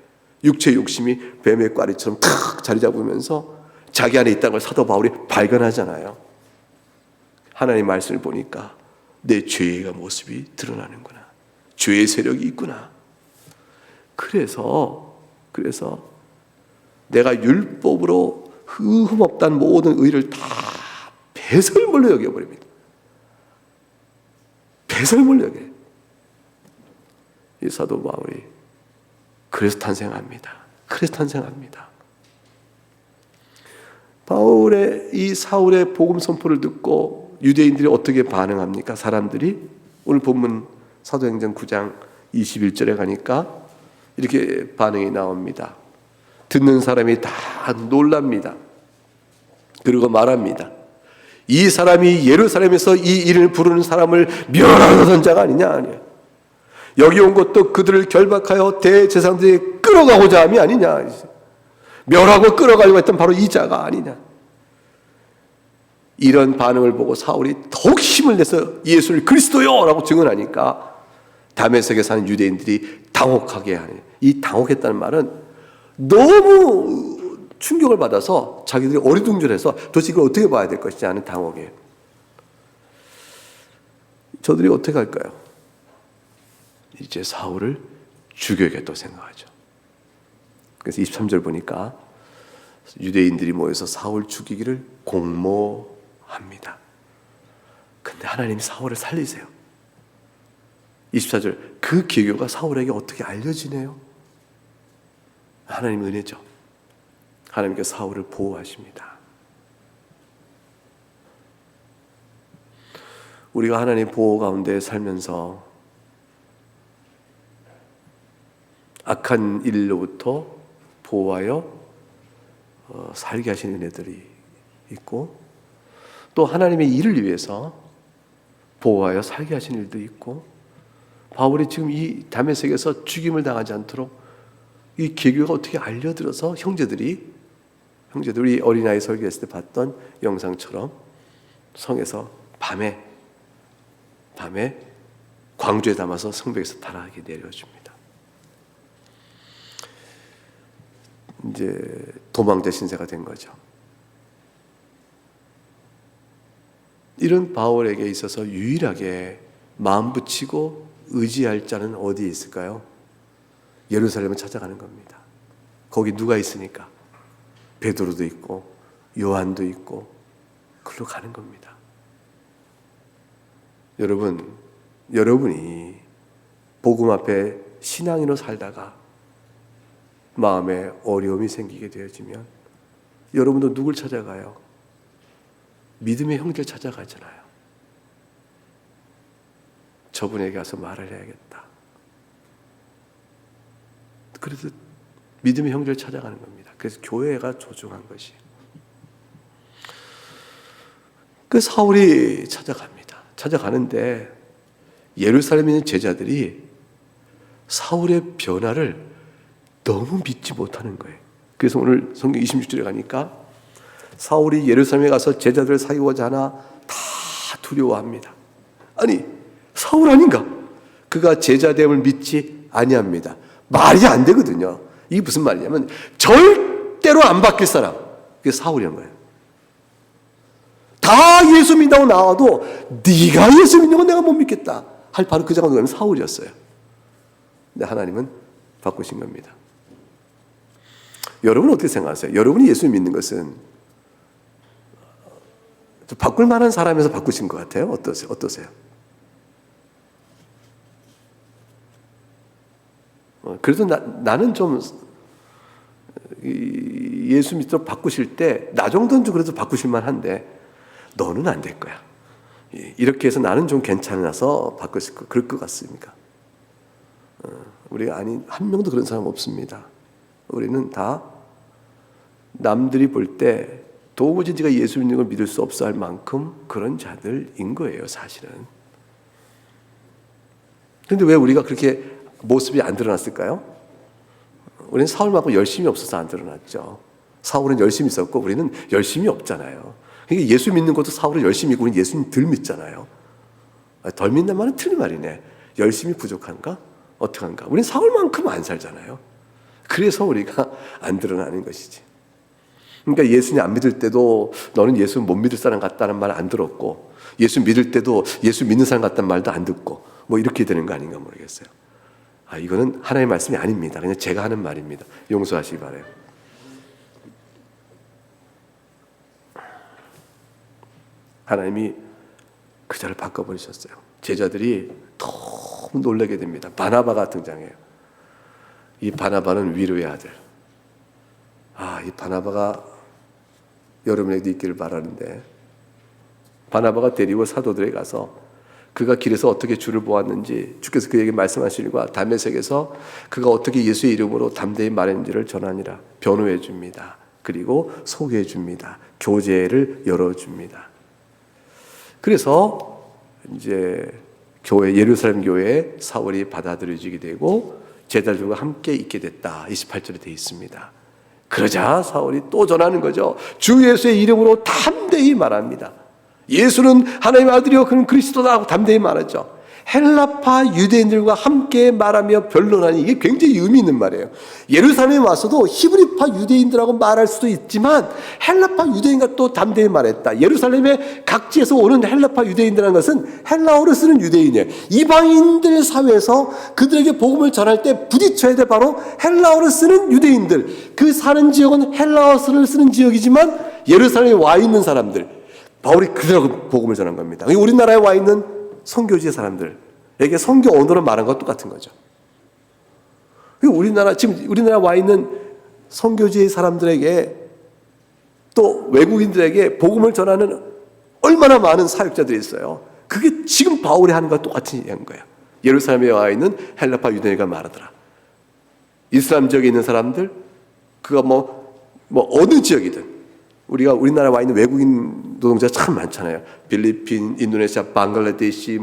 [SPEAKER 1] 육체의 욕심이 뱀의 꽈리처럼 탁 자리 잡으면서 자기 안에 있다는 걸 사도 바울이 발견하잖아요. 하나님 말씀을 보니까 내 죄의 모습이 드러나는구나. 죄의 세력이 있구나. 그래서 내가 율법으로 흠없다는 모든 의를 다 배설물로 여겨버립니다. 배설물로 여겨요. 이 사도 바울이 그래서 탄생합니다. 바울의 이 사울의 복음 선포를 듣고 유대인들이 어떻게 반응합니까? 사람들이 오늘 본문 사도행전 9장 21절에 가니까 이렇게 반응이 나옵니다. 듣는 사람이 다 놀랍니다. 그리고 말합니다. 이 사람이 예루살렘에서 이 이름을 부르는 사람을 멸하던 자가 아니냐. 여기 온 것도 그들을 결박하여 대제사장들에게 끌어가고자 함이 아니냐. 멸하고 끌어가려고 했던 바로 이 자가 아니냐. 이런 반응을 보고 사울이 더욱 힘을 내서 예수를 그리스도요 라고 증언하니까 다메섹에 사는 유대인들이 당혹하게 하네. 이 당혹했다는 말은 너무 충격을 받아서 자기들이 어리둥절해서 도대체 이걸 어떻게 봐야 될 것이냐 하는 당혹이에요. 저들이 어떻게 할까요? 이제 사울을 죽여야겠다고 생각하죠. 그래서 23절 보니까 유대인들이 모여서 사울 죽이기를 공모합니다. 근데 하나님이 사울을 살리세요. 24절 그 계교가 사울에게 어떻게 알려지네요. 하나님의 은혜죠. 하나님께서 사울을 보호하십니다. 우리가 하나님 보호 가운데 살면서 악한 일로부터 보호하여 살게 하시는 은혜들이 있고, 또 하나님의 일을 위해서 보호하여 살게 하시는 일도 있고, 바울이 지금 이 다메섹에서 죽임을 당하지 않도록 이 계교가 어떻게 알려들어서 형제들이 어린아이 설교했을 때 봤던 영상처럼 성에서 밤에 광주에 담아서 성벽에서 타락하게 내려줍니다. 이제 도망자 신세가 된 거죠. 이런 바울에게 있어서 유일하게 마음 붙이고 의지할 자는 어디에 있을까요? 예루살렘을 찾아가는 겁니다. 거기 누가 있으니까? 베드로도 있고 요한도 있고 그걸로 가는 겁니다. 여러분이 복음 앞에 신앙인으로 살다가 마음에 어려움이 생기게 되어지면 여러분도 누굴 찾아가요? 믿음의 형제를 찾아가잖아요. 저분에게 가서 말을 해야겠다. 그래서 믿음의 형제를 찾아가는 겁니다. 그래서 교회가 조종한 것이. 그 사울이 찾아갑니다. 찾아가는데 예루살렘에 있는 제자들이 사울의 변화를 너무 믿지 못하는 거예요. 그래서 오늘 성경 26절에 가니까 사울이 예루살렘에 가서 제자들을 사귀고자 하나 다 두려워합니다. 아니, 사울 아닌가? 그가 제자됨을 믿지 아니합니다. 말이 안 되거든요. 이게 무슨 말이냐면 절대로 안 바뀔 사람, 그게 사울이란 거예요. 다 예수 믿다고 나와도 네가 예수 믿는 건 내가 못 믿겠다 할 바로 그 장면이 사울이었어요. 근데 하나님은 바꾸신 겁니다. 여러분은 어떻게 생각하세요? 여러분이 예수 믿는 것은 바꿀 만한 사람에서 바꾸신 것 같아요? 어떠세요? 그래도 나는 좀 예수 믿도록 바꾸실 때 나 정도는 좀 그래도 바꾸실 만한데 너는 안 될 거야. 이렇게 해서 나는 좀 괜찮아서 바꾸실 거 그럴 것 같습니까? 우리가 한 명도 그런 사람 없습니다. 우리는 다 남들이 볼 때 도무지 네가 예수 믿는 걸 믿을 수 없어 할 만큼 그런 자들인 거예요, 사실은. 그런데 왜 우리가 그렇게 모습이 안 드러났을까요? 우리는 사울만큼 열심히 없어서 안 드러났죠. 사울은 열심히 있었고 우리는 열심히 없잖아요. 그러니까 예수 믿는 것도 사울은 열심히 있고 우리는 예수님 덜 믿잖아요. 덜 믿는 말은 틀린 말이네. 열심히 부족한가? 어떻게 한가? 우리는 사울만큼 안 살잖아요. 그래서 우리가 안 드러나는 것이지. 그러니까 예수님 안 믿을 때도 너는 예수 못 믿을 사람 같다는 말 안 들었고, 예수 믿을 때도 예수 믿는 사람 같다는 말도 안 듣고, 뭐 이렇게 되는 거 아닌가 모르겠어요. 이거는 하나님의 말씀이 아닙니다. 그냥 제가 하는 말입니다. 용서하시기 바라요. 하나님이 그 자를 바꿔버리셨어요. 제자들이 너무 놀라게 됩니다. 바나바가 등장해요. 이 바나바는 위로의 아들. 이 바나바가 여러분에게도 있기를 바라는데, 바나바가 데리고 사도들에 가서 그가 길에서 어떻게 주를 보았는지 주께서 그에게 말씀하시니까 다메섹에서 그가 어떻게 예수의 이름으로 담대히 말했는지를 전하니라. 변호해 줍니다. 그리고 소개해 줍니다. 교제를 열어줍니다. 그래서 이제 예루살렘 교회에 사울이 받아들여지게 되고 제자들과 함께 있게 됐다. 28절에 되어 있습니다. 그러자 사울이 또 전하는 거죠. 주 예수의 이름으로 담대히 말합니다. 예수는 하나님의 아들이요 그는 그리스도다 하고 담대히 말하죠. 헬라파 유대인들과 함께 말하며 변론하니, 이게 굉장히 의미 있는 말이에요. 예루살렘에 와서도 히브리파 유대인들하고 말할 수도 있지만 헬라파 유대인과 또 담대히 말했다. 예루살렘의 각지에서 오는 헬라파 유대인들이라는 것은 헬라어를 쓰는 유대인이에요. 이방인들 사회에서 그들에게 복음을 전할 때 부딪혀야 돼 바로 헬라어를 쓰는 유대인들. 그 사는 지역은 헬라어를 쓰는 지역이지만 예루살렘에 와 있는 사람들, 바울이 그들하고 복음을 전한 겁니다. 우리나라에 와 있는 선교지의 사람들에게 선교 언어로 말한 것 똑같은 거죠. 지금 우리나라 와 있는 선교지의 사람들에게 또 외국인들에게 복음을 전하는 얼마나 많은 사역자들이 있어요. 그게 지금 바울이 하는 것과 똑같은 얘기인 거예요. 예루살렘에 와 있는 헬라파 유대인과 말하더라. 이슬람 지역에 있는 사람들, 그가 뭐 어느 지역이든, 우리나라에 와 있는 외국인 노동자 참 많잖아요. 필리핀, 인도네시아, 방글라데시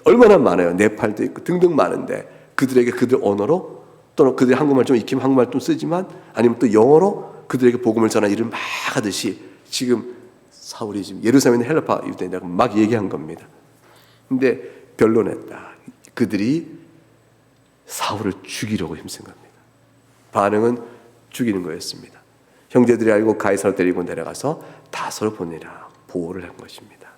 [SPEAKER 1] 얼마나 많아요. 네팔도 있고 등등 많은데, 그들에게 그들 언어로, 또는 그들이 한국말 좀 익히면 한국말 좀 쓰지만, 아니면 또 영어로 그들에게 복음을 전하는 일을 막 하듯이, 지금 사울이 지금 예루살렘에 있는 헬라파 유대인들하고 막 얘기한 겁니다. 근데 변론했다. 그들이 사울을 죽이려고 힘쓴 겁니다. 반응은 죽이는 거였습니다. 형제들이 알고 가이사로 데리고 내려가서 다소를 보내라 보호를 한 것입니다.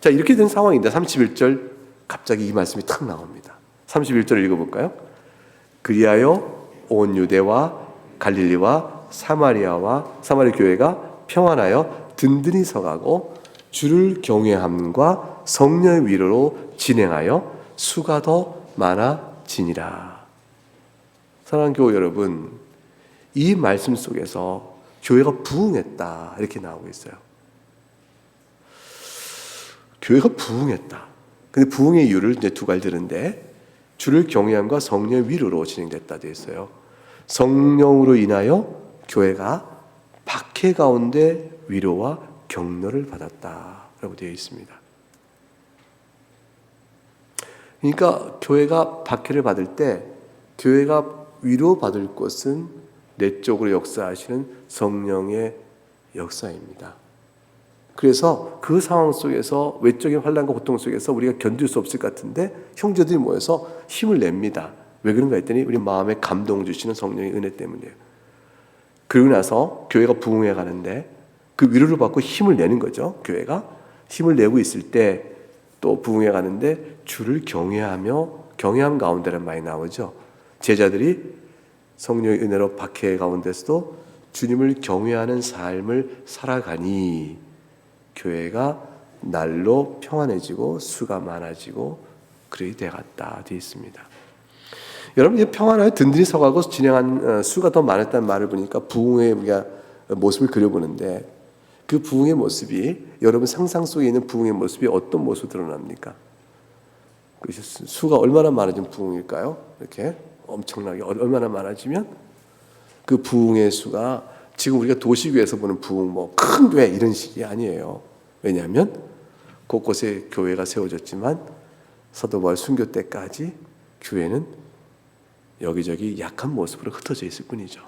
[SPEAKER 1] 자, 이렇게 된 상황인데 31절 갑자기 이 말씀이 탁 나옵니다. 31절 읽어볼까요? 그리하여 온 유대와 갈릴리와 사마리아 교회가 평안하여 든든히 서가고 주를 경외함과 성령의 위로로 진행하여 수가 더 많아지니라. 사랑하는 교회 여러분, 이 말씀 속에서 교회가 부흥했다 이렇게 나오고 있어요. 교회가 부흥했다. 근데 부흥의 이유를 이제 두 가지 들은데, 주를 경외함과 성령의 위로로 진행됐다 되어 있어요. 성령으로 인하여 교회가 박해 가운데 위로와 격려를 받았다라고 되어 있습니다. 그러니까 교회가 박해를 받을 때 교회가 위로받을 것은 내적으로 역사하시는 성령의 역사입니다. 그래서 그 상황 속에서 외적인 환난과 고통 속에서 우리가 견딜 수 없을 것 같은데 형제들이 모여서 힘을 냅니다. 왜 그런가 했더니 우리 마음에 감동 주시는 성령의 은혜 때문이에요. 그러고 나서 교회가 부흥해 가는데 그 위로를 받고 힘을 내는 거죠. 교회가 힘을 내고 있을 때 또 부흥해 가는데 주를 경외함 가운데란 말이 나오죠. 제자들이 성령의 은혜로 박해 가운데서도 주님을 경외하는 삶을 살아가니 교회가 날로 평안해지고 수가 많아지고 그리 돼갔다 되어 있습니다. 여러분, 이 평안하여 든든히 서가고 진행한 수가 더 많았다는 말을 보니까 부흥의 우리가 모습을 그려보는데, 그 부흥의 모습이 여러분 상상 속에 있는 부흥의 모습이 어떤 모습으로 드러납니까? 그 수가 얼마나 많아지면 부흥일까요? 이렇게 엄청나게 얼마나 많아지면 그 부흥의 수가 지금 우리가 도시교회에서 보는 부흥 큰 교회 이런 식이 아니에요. 왜냐하면 곳곳에 교회가 세워졌지만 사도 바울 순교 때까지 교회는 여기저기 약한 모습으로 흩어져 있을 뿐이죠.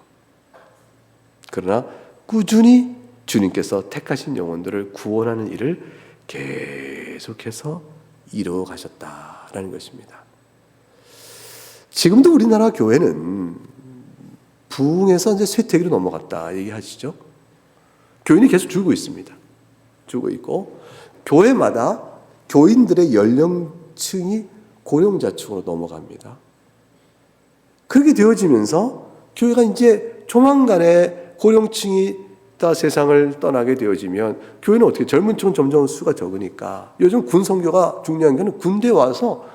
[SPEAKER 1] 그러나 꾸준히 주님께서 택하신 영혼들을 구원하는 일을 계속해서 이루어 가셨다라는 것입니다. 지금도 우리나라 교회는 부흥에서 이제 쇠퇴기로 넘어갔다 얘기하시죠. 교인이 계속 줄고 있습니다. 줄고 있고, 교회마다 교인들의 연령층이 고령자층으로 넘어갑니다. 그렇게 되어지면서 교회가 이제 조만간에 고령층이 다 세상을 떠나게 되어지면 교회는 어떻게, 젊은 층은 점점 수가 적으니까 요즘 군선교가 중요한 거는 군대 와서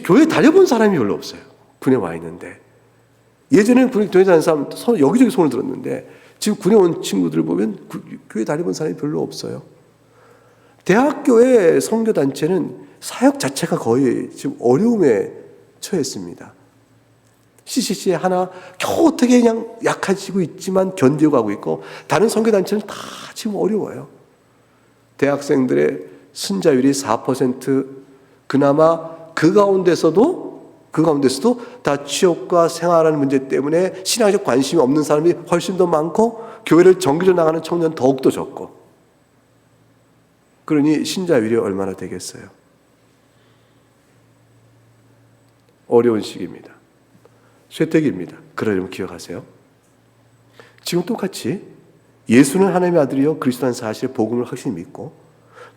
[SPEAKER 1] 교회 다녀본 사람이 별로 없어요. 군에 와 있는데. 예전에는 군에 다니는 사람 여기저기 손을 들었는데 지금 군에 온 친구들 보면 교회 다녀본 사람이 별로 없어요. 대학교의 선교단체는 사역 자체가 거의 지금 어려움에 처했습니다. CCC 하나 겨우 어떻게 그냥 약해지고 있지만 견디고 가고 있고, 다른 선교단체는 다 지금 어려워요. 대학생들의 순자율이 4%, 그나마 그 가운데서도 다 취업과 생활하는 문제 때문에 신앙적 관심이 없는 사람이 훨씬 더 많고, 교회를 정기적으로 나가는 청년 더욱더 적고, 그러니 신자율이 얼마나 되겠어요? 어려운 시기입니다. 쇠퇴기입니다. 그러려면 기억하세요. 지금 똑같이 예수는 하나님의 아들이요 그리스도라는 사실의 복음을 확실히 믿고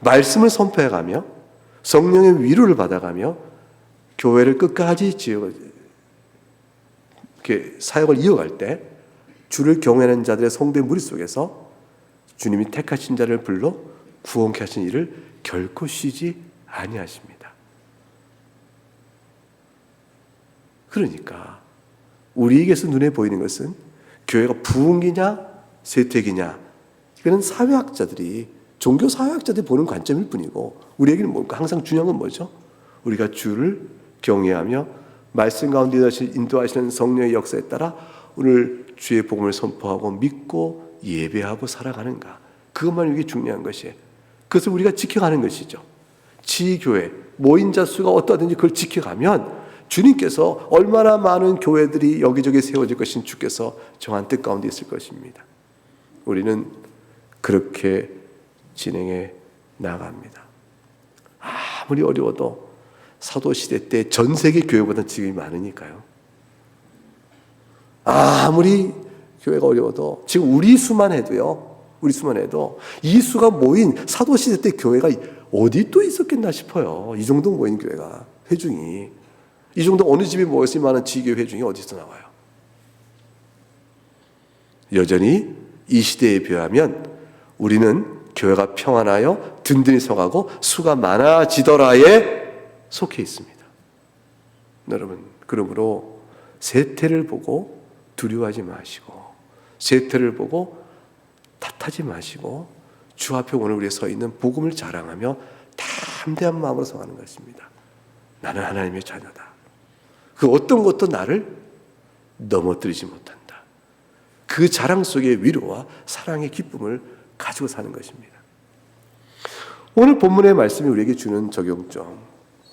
[SPEAKER 1] 말씀을 선포해가며 성령의 위로를 받아가며 교회를 끝까지 이렇게 사역을 이어갈 때 주를 경외하는 자들의 성도의 무리 속에서 주님이 택하신 자를 불러 구원케 하신 일을 결코 쉬지 아니하십니다. 그러니까 우리에게서 눈에 보이는 것은 교회가 부흥이냐 쇠퇴기냐, 이거는 사회학자들이, 종교 사회학자들이 보는 관점일 뿐이고, 우리에게는 뭔가 항상 중요한 건 뭐죠? 우리가 주를 경외하며 말씀 가운데 인도하시는 성령의 역사에 따라 오늘 주의 복음을 선포하고 믿고 예배하고 살아가는가, 그것만 이게 중요한 것이에요. 그것을 우리가 지켜가는 것이죠. 지교회 모인 자 수가 어떠하든지 그걸 지켜가면 주님께서 얼마나 많은 교회들이 여기저기 세워질 것인 주께서 정한 뜻 가운데 있을 것입니다. 우리는 그렇게 진행해 나갑니다. 아무리 어려워도 사도시대 때 전 세계 교회보다 지금이 많으니까요. 아무리 교회가 어려워도 지금 우리 수만 해도 이 수가 모인 사도시대 때 교회가 어디 또 있었겠나 싶어요. 이 정도 모인 교회가, 회중이 이 정도 어느 집에 모였을 만한 지교회 회중이 어디서 나와요? 여전히 이 시대에 비하면 우리는 교회가 평안하여 든든히 서가고 수가 많아지더라에 속해 있습니다. 여러분, 그러므로 세태를 보고 두려워하지 마시고, 세태를 보고 탓하지 마시고, 주 앞에 오늘 우리 서 있는 복음을 자랑하며 담대한 마음으로 서가는 것입니다. 나는 하나님의 자녀다. 그 어떤 것도 나를 넘어뜨리지 못한다. 그 자랑 속에 위로와 사랑의 기쁨을 가지고 사는 것입니다. 오늘 본문의 말씀이 우리에게 주는 적용점,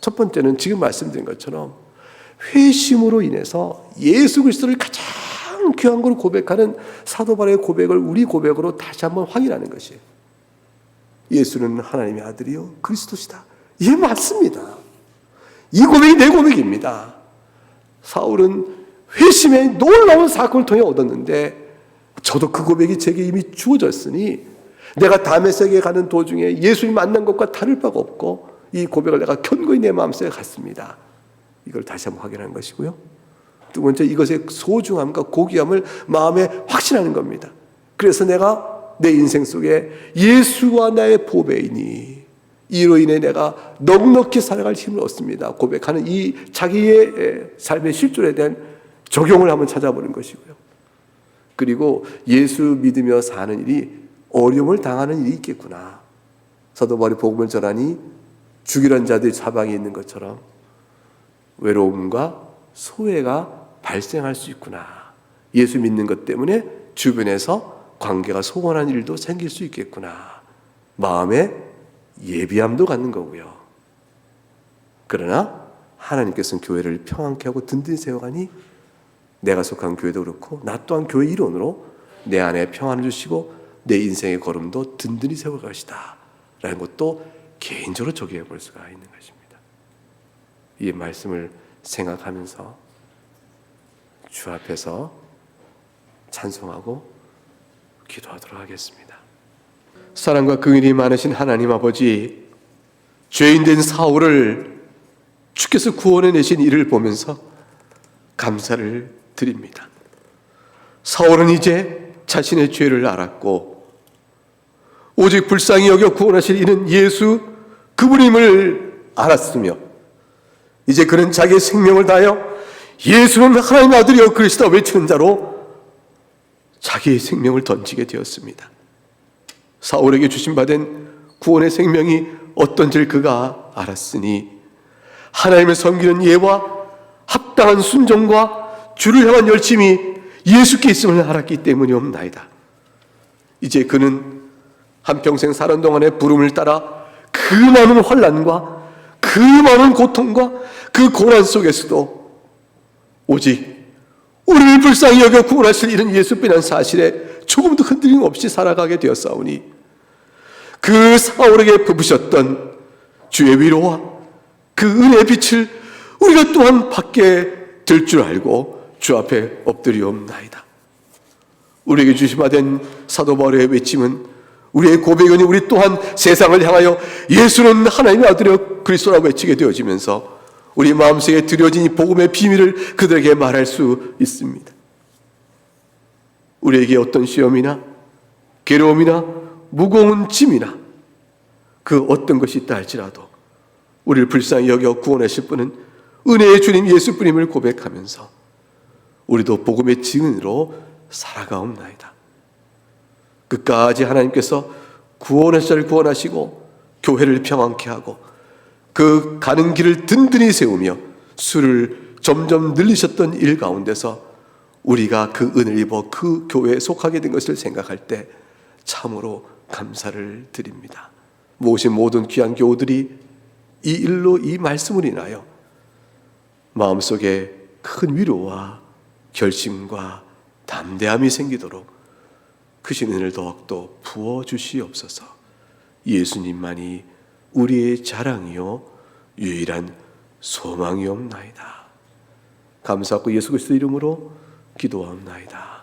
[SPEAKER 1] 첫 번째는 지금 말씀드린 것처럼 회심으로 인해서 예수 그리스도를 가장 귀한 걸 고백하는 사도 바울의 고백을 우리 고백으로 다시 한번 확인하는 것이에요. 예수는 하나님의 아들이요 그리스도시다. 예, 맞습니다. 이 고백이 내 고백입니다. 사울은 회심의 놀라운 사건을 통해 얻었는데, 저도 그 고백이 제게 이미 주어졌으니 내가 다메섹에 가는 도중에 예수님 만난 것과 다를 바가 없고 이 고백을 내가 견고히 내 마음속에 갖습니다. 이걸 다시 한번 확인하는 것이고요. 두 번째, 이것의 소중함과 고귀함을 마음에 확신하는 겁니다. 그래서 내가 내 인생 속에 예수와 나의 보배이니 이로 인해 내가 넉넉히 살아갈 힘을 얻습니다. 고백하는 이 자기의 삶의 실존에 대한 적용을 한번 찾아보는 것이고요. 그리고 예수 믿으며 사는 일이 어려움을 당하는 일이 있겠구나. 사도 바울이 복음을 전하니 죽이란 자들이 사방에 있는 것처럼 외로움과 소외가 발생할 수 있구나. 예수 믿는 것 때문에 주변에서 관계가 소원한 일도 생길 수 있겠구나. 마음에 예비함도 갖는 거고요. 그러나 하나님께서는 교회를 평안케 하고 든든히 세워가니 내가 속한 교회도 그렇고 나 또한 교회 일원으로 내 안에 평안을 주시고 내 인생의 걸음도 든든히 세울 것이다 라는 것도 개인적으로 적용해 볼 수가 있는 것입니다. 이 말씀을 생각하면서 주 앞에서 찬송하고 기도하도록 하겠습니다. 사랑과 긍휼이 많으신 하나님 아버지, 죄인된 사울을 주께서 구원해내신 이를 보면서 감사를 드립니다. 사울은 이제 자신의 죄를 알았고 오직 불쌍히 여겨 구원하실 이는 예수 그분임을 알았으며 이제 그는 자기의 생명을 다하여 예수는 하나님의 아들이여 그리스도라 외치는 자로 자기의 생명을 던지게 되었습니다. 사울에게 주신받은 구원의 생명이 어떤지를 그가 알았으니 하나님을 섬기는 예와 합당한 순종과 주를 향한 열심이 예수께 있음을 알았기 때문이옵나이다. 이제 그는 한평생 사는 동안의 부름을 따라 그 많은 환난과 그 많은 고통과 그 고난 속에서도 오직 우리를 불쌍히 여겨 구원하실 이는 예수뿐이라는 사실에 조금도 흔들림 없이 살아가게 되었사오니 그 사울에게 부으셨던 주의 위로와 그 은혜의 빛을 우리가 또한 받게 될 줄 알고 주 앞에 엎드리옵나이다. 우리에게 주시받은 사도 바울의 외침은 우리의 고백이니 우리 또한 세상을 향하여 예수는 하나님의 아들이여 그리스도라고 외치게 되어지면서 우리 마음속에 들여진 이 복음의 비밀을 그들에게 말할 수 있습니다. 우리에게 어떤 시험이나 괴로움이나 무거운 짐이나 그 어떤 것이 있다 할지라도 우리를 불쌍히 여겨 구원하실 분은 은혜의 주님 예수뿐임을 고백하면서 우리도 복음의 증인으로 살아가옵나이다. 끝까지 하나님께서 구원의 자를 구원하시고 교회를 평안케 하고 그 가는 길을 든든히 세우며 수를 점점 늘리셨던 일 가운데서 우리가 그 은혜를 입어 그 교회에 속하게 된 것을 생각할 때 참으로 감사를 드립니다. 모신 모든 귀한 교우들이 이 일로, 이 말씀을 인하여 마음속에 큰 위로와 결심과 담대함이 생기도록 크신 은혜를 더욱더 부어주시옵소서. 예수님만이 우리의 자랑이요 유일한 소망이옵나이다. 감사하고 예수 그리스도 이름으로 기도하옵나이다.